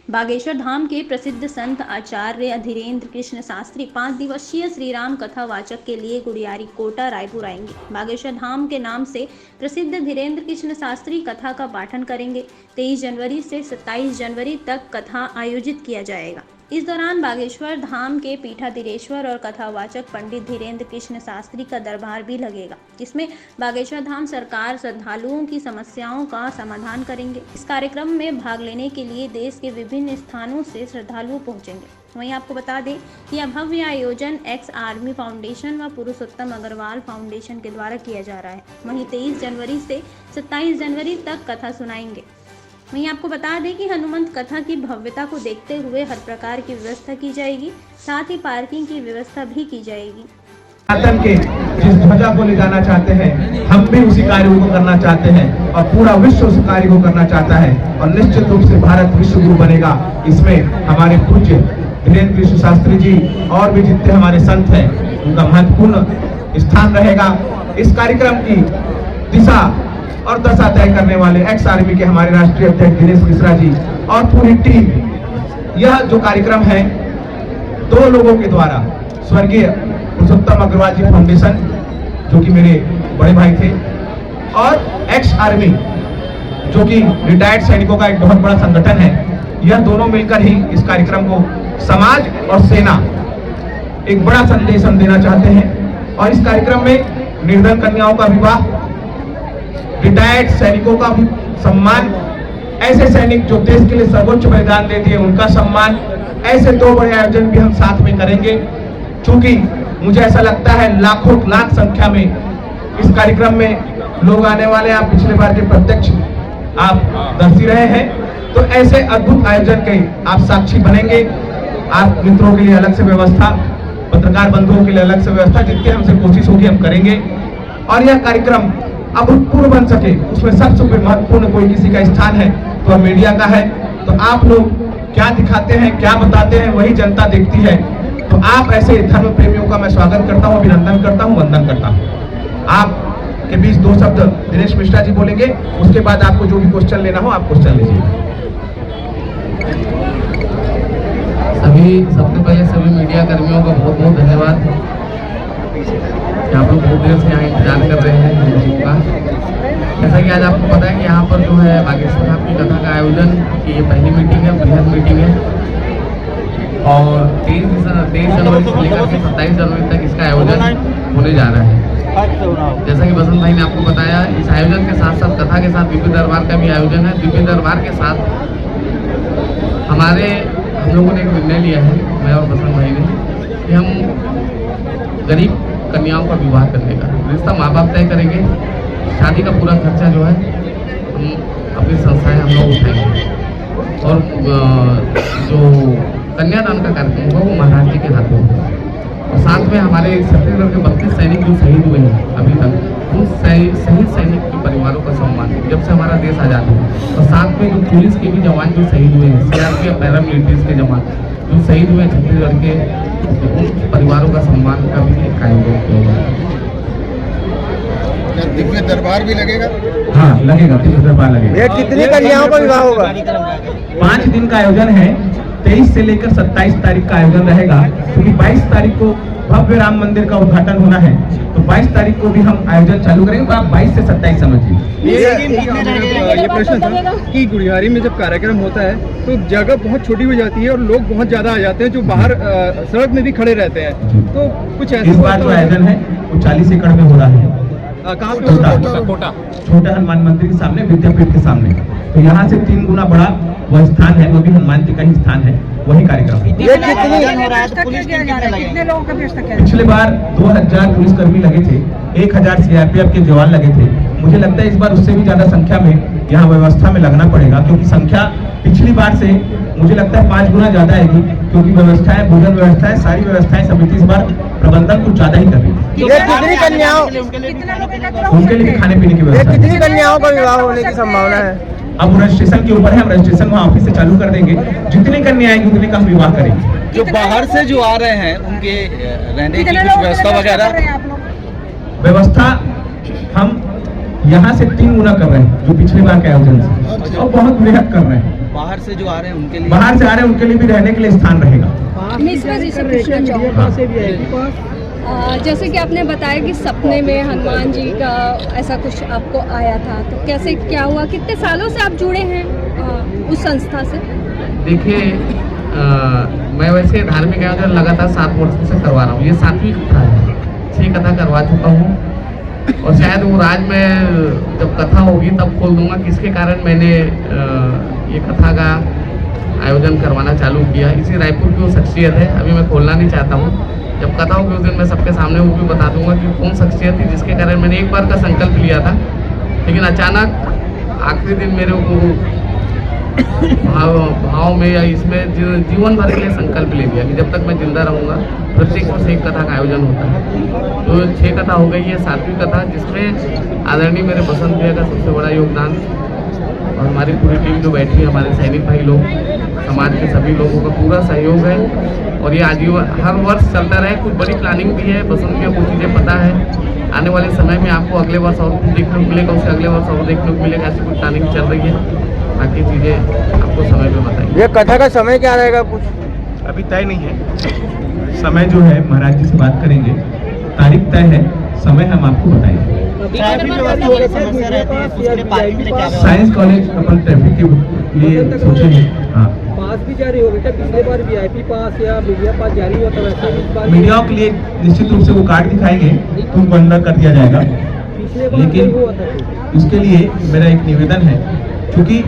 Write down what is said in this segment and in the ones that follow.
बागेश्वर धाम के प्रसिद्ध संत आचार्य धीरेन्द्र कृष्ण शास्त्री 5 दिवसीय श्री राम कथा वाचक के लिए गुड़ियारी कोटा रायपुर आएंगे। बागेश्वर धाम के नाम से प्रसिद्ध धीरेन्द्र कृष्ण शास्त्री कथा का पाठन करेंगे। 23 जनवरी से 27 जनवरी तक कथा आयोजित किया जाएगा। इस दौरान बागेश्वर धाम के पीठाधीश्वर और कथावाचक पंडित धीरेन्द्र कृष्ण शास्त्री का दरबार भी लगेगा। इसमें बागेश्वर धाम सरकार श्रद्धालुओं की समस्याओं का समाधान करेंगे। इस कार्यक्रम में भाग लेने के लिए देश के विभिन्न स्थानों से श्रद्धालु पहुंचेंगे। वहीं आपको बता दें कि यह भव्य आयोजन एक्स आर्मी फाउंडेशन व पुरुषोत्तम अग्रवाल फाउंडेशन के द्वारा किया जा रहा है। वहीं 23 जनवरी से 27 जनवरी तक कथा सुनाएंगे। वहीं आपको बता दें कि हनुमंत कथा की भव्यता को देखते हुए हर प्रकार की व्यवस्था की जाएगी, साथ ही पार्किंग की व्यवस्था भी की जाएगी। आतंक के जिस ध्वजा को ले जाना चाहते हैं, हम भी उसी कार्य को करना चाहते हैं और पूरा विश्व उस कार्य को करना चाहता है और निश्चित रूप से भारत विश्व गुरु बनेगा। इसमें हमारे पूज्य धीरेन्द्र कृष्ण शास्त्री जी और भी जितने हमारे संत हैं उनका महत्वपूर्ण स्थान रहेगा। इस कार्यक्रम की दिशा और दशा तय करने वाले एक्स आर्मी के हमारे राष्ट्रीय अध्यक्ष दिनेश मिश्रा जी और पूरी टीम। यह जो कार्यक्रम है 2 लोगों के द्वारा, स्वर्गीय पुरुषोत्तम अग्रवाल जी फाउंडेशन जो कि मेरे बड़े भाई थे और एक्स आर्मी जो कि रिटायर्ड सैनिकों का एक बहुत बड़ा संगठन है, यह दोनों मिलकर ही इस कार्यक्रम को समाज और सेना एक बड़ा संदेश हम देना चाहते हैं। और इस कार्यक्रम में निर्धन कन्याओं का विवाह, रिटायर्ड सैनिकों का भी सम्मान, ऐसे सैनिक जो देश के लिए सर्वोच्च बलिदान देते हैं उनका सम्मान, ऐसे 2 बड़े आयोजन भी हम साथ में करेंगे। क्योंकि मुझे ऐसा लगता है लाखों लाख संख्या में इस कार्यक्रम में लोग आने वाले हैं। आप पिछले बार के प्रत्यक्ष आप दर्शी रहे हैं, तो ऐसे अद्भुत आयोजन के आप साक्षी बनेंगे। आप मित्रों के लिए अलग से व्यवस्था, पत्रकार बंधुओं के लिए अलग से व्यवस्था, जितनी हमसे कोशिश होगी हम करेंगे। और यह कार्यक्रम अभूतपूर्व बन सके, उसमें सबसे महत्वपूर्ण कोई किसी का स्थान है तो मीडिया का है। तो आप लोग क्या दिखाते हैं, क्या बताते हैं, वही जनता देखती है। तो आप ऐसे धर्म प्रेमियों का मैं स्वागत करता हूं, अभिनंदन करता हूं, वंदन करता हूं। आप के बीच 2 शब्द दिनेश मिश्रा जी बोलेंगे, उसके बाद आपको जो भी क्वेश्चन लेना हो आप क्वेश्चन लीजिए। सबसे पहले सभी मीडिया कर्मियों का बहुत बहुत धन्यवाद। आप लोग बहुत देर से यहाँ इंतजार कर रहे हैं का। जैसा कि आज आपको पता है कि यहाँ पर जो है बागेश्वर धाम की कथा का आयोजन की ये पहली मीटिंग है, बृहद मीटिंग है और 23 जनवरी से लेकर के 27 जनवरी तक इसका आयोजन होने जा रहा है। जैसा कि बसंत भाई ने आपको बताया, इस आयोजन के साथ साथ कथा के साथ दिव्य दरबार का भी आयोजन है। दिव्य दरबार के साथ हम लोगों ने एक निर्णय लिया है, मैं और बसंत भाई ने, कि हम गरीब कन्याओं का विवाह करने का रिश्ता माँ बाप तय करेंगे। शादी का पूरा खर्चा जो है हम अपनी संस्थाएं हम लोग उठाएंगे और जो कन्यादान का कार्यक्रम होगा वो महाराज जी के हाथों होगा। और साथ में हमारे छत्तीसगढ़ के 32 सैनिक जो शहीद हुए हैं अभी तक, उन शहीद सैनिक के परिवारों का सम्मान जब से हमारा देश आज़ाद हुआ, और साथ में जो पुलिस के भी जवान जो शहीद हुए हैं, सीआरपीएफ पैरामिलिट्रीज के जवान जो शहीद हुए छत्तीसगढ़ के, उन परिवारों का सम्मान का भी कायम किया। दिव्य दरबार भी लगेगा? हाँ लगेगा, दिव्य दरबार लगेगा। ये कितनी कन्याओं का विवाह होगा? 5 दिन का आयोजन है। 23 से लेकर 27 तारीख का आयोजन रहेगा, क्योंकि 22 तारीख को भव्य राम मंदिर का उद्घाटन होना है। तो 22 तारीख को भी हम आयोजन चालू करेंगे। तो आप 22 से 27 समझिए। ये प्रश्न था कि गुड़ियारी में जब कार्यक्रम होता है तो जगह बहुत छोटी हो जाती है और लोग बहुत ज्यादा आ जाते हैं जो बाहर सड़क में भी खड़े रहते हैं। तो कुछ ऐसा इस बार जो आयोजन है वो 40 एकड़ में हो रहा है। कहाँ पे? छोटा हनुमान मंदिर के सामने, विद्यापीठ के सामने। तो यहाँ से 3 गुना बड़ा वह स्थान है, वो भी हनुमान जी का ही स्थान है, वही कार्यक्रम। पिछले बार 2000 पुलिसकर्मी लगे थे, 1000 सीआरपीएफ के जवान लगे थे। मुझे लगता है इस बार उससे भी ज्यादा संख्या में यहाँ व्यवस्था में लगना पड़ेगा, क्योंकि संख्या पिछली बार से मुझे लगता है 5 गुना ज्यादा आएगी, क्योंकि व्यवस्थाएं, भोजन व्यवस्थाएं, सारी व्यवस्थाएं समिति इस बार प्रबंधन कुछ ज्यादा ही कर रही है। कितनी कन्याओं, उनके लिए खाने पीने की व्यवस्था। कितनी कन्याओं का विवाह होने की संभावना है? अब रजिस्ट्रेशन के ऊपर है, हम रजिस्ट्रेशन वहाँ ऑफिस से चालू कर देंगे। जितनी कन्या आएंगी उतने का हम विवाह करेंगे। जो बाहर से जो आ रहे हैं उनके रहने की कुछ व्यवस्था वगैरह? व्यवस्था हम यहाँ से 3 गुना कर रहे हैं जो पिछले बार के आयोजन से, और बहुत वृहद कर रहे हैं। बाहर से जो आ रहे हैं उनके लिए बाहर से आ रहे हैं उनके लिए भी रहने के लिए स्थान रहेगा। मैं इसमें जी से पूछना चाहूँगा, जैसे कि आपने बताया कि सपने में हनुमान जी का ऐसा कुछ आपको आया था, तो कैसे क्या हुआ, कितने सालों से आप जुड़े हैं उस संस्था से? देखिए मैं वैसे धार्मिक आयोजन लगातार 7 वर्षों से करवा रहा हूँ। ये 7वीं कथा है, 6 कथा करवा चुका हूँ और शायद वो राज में जब कथा होगी तब खोल दूंगा किसके कारण मैंने ये कथा का आयोजन करवाना चालू किया। इसी रायपुर की वो शख्सियत है, अभी मैं खोलना नहीं चाहता हूँ। जब कथा होगी उस दिन मैं सबके सामने वो भी बता दूंगा कि कौन शख्सियत थी जिसके कारण मैंने एक बार का संकल्प लिया था, लेकिन अचानक आखिरी दिन मेरे को भाव में या इसमें जीवन भर के लिए संकल्प ले लिया कि जब तक मैं जिंदा रहूँगा प्रत्येक वर्ष एक कथा का आयोजन होता है। तो 6 कथा हो गई है, 7वीं कथा जिसमें आदरणीय मेरे बसंत भैया का सबसे बड़ा योगदान और हमारी पूरी टीम जो बैठी है, हमारे सैनिक भाई लोग, समाज के सभी लोगों का पूरा सहयोग है और ये आजीवन हर वर्ष चलता रहे। कुछ बड़ी प्लानिंग भी है, बसंत भैया को चीज़ें पता है, आने वाले समय में आपको अगले वर्ष और कुछ देखने को मिलेगा, उससे अगले वर्ष और देखने को मिलेगा। ऐसी कुछ प्लानिंग चल रही है, बाकी चीज़ें आपको समय पे बताएंगे। ये कथा का समय क्या रहेगा, कुछ अभी तय नहीं है, समय जो है महाराज जी से बात करेंगे, तारीख तय है, समय हम आपको बताएंगे। साइंस कॉलेज अपन ट्रैफिक के लिए सोचे हैं। हाँ, पास भी जारी हो गया, पिछले बार VIP पास या मीडिया पास जारी हुआ था, वैसे इस बार मीडिया के लिए निश्चित रूप से वो कार्ड दिखाएंगे तो उनको अंदर कर दिया जाएगा। पिछले बार लेकिन हुआ था। उसके लिए मेरा एक निवेदन है, क्योंकि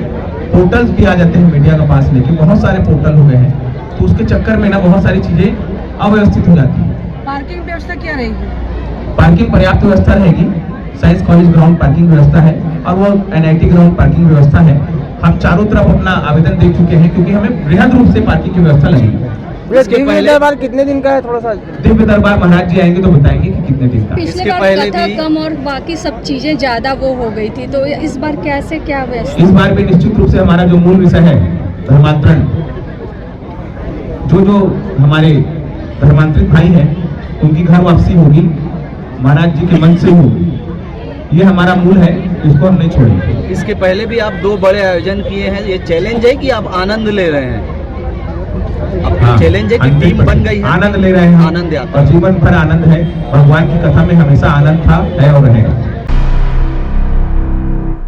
पोर्टल्स भी आ जाते हैं मीडिया का पास लेके, बहुत सारे पोर्टल हो गए हैं, तो उसके चक्कर में ना बहुत सारी चीज़ें अव्यवस्थित हो जाती हैं। पार्किंग व्यवस्था क्या रहेगी? पार्किंग पर्याप्त व्यवस्था रहेगी, साइंस कॉलेज ग्राउंड पार्किंग व्यवस्था है और वो NIT ग्राउंड पार्किंग व्यवस्था है। हम चारों तरफ अपना आवेदन दे चुके हैं क्योंकि हमें बृहद रूप से पार्किंग की व्यवस्था लगेगी। दिव्य दरबार कितने दिन का है, थोड़ा सा दिव्य दरबार महाराज जी आएंगे तो बताएंगे कि कितने दिन का। पिछले बार कथा कम और बाकी सब चीजें ज्यादा वो हो गई थी, तो इस बार कैसे क्या व्यवस्था? इस बार भी निश्चित रूप से हमारा जो मूल विषय है धर्मांतरण, जो हमारे धर्मांतरित भाई हैं उनकी घर वापसी होगी, महाराज जी के मन से होगी, ये हमारा मूल है, इसको हम नहीं छोड़ेंगे। इसके पहले भी आप 2 बड़े आयोजन किए हैं, ये चैलेंज है कि आप आनंद ले रहे हैं? हाँ, चैलेंज है कि टीम बन गई है, आनंद ले रहे हैं, आनंद आता और जीवन भर आनंद है। भगवान की कथा में हमेशा आनंद था, है और रहेगा।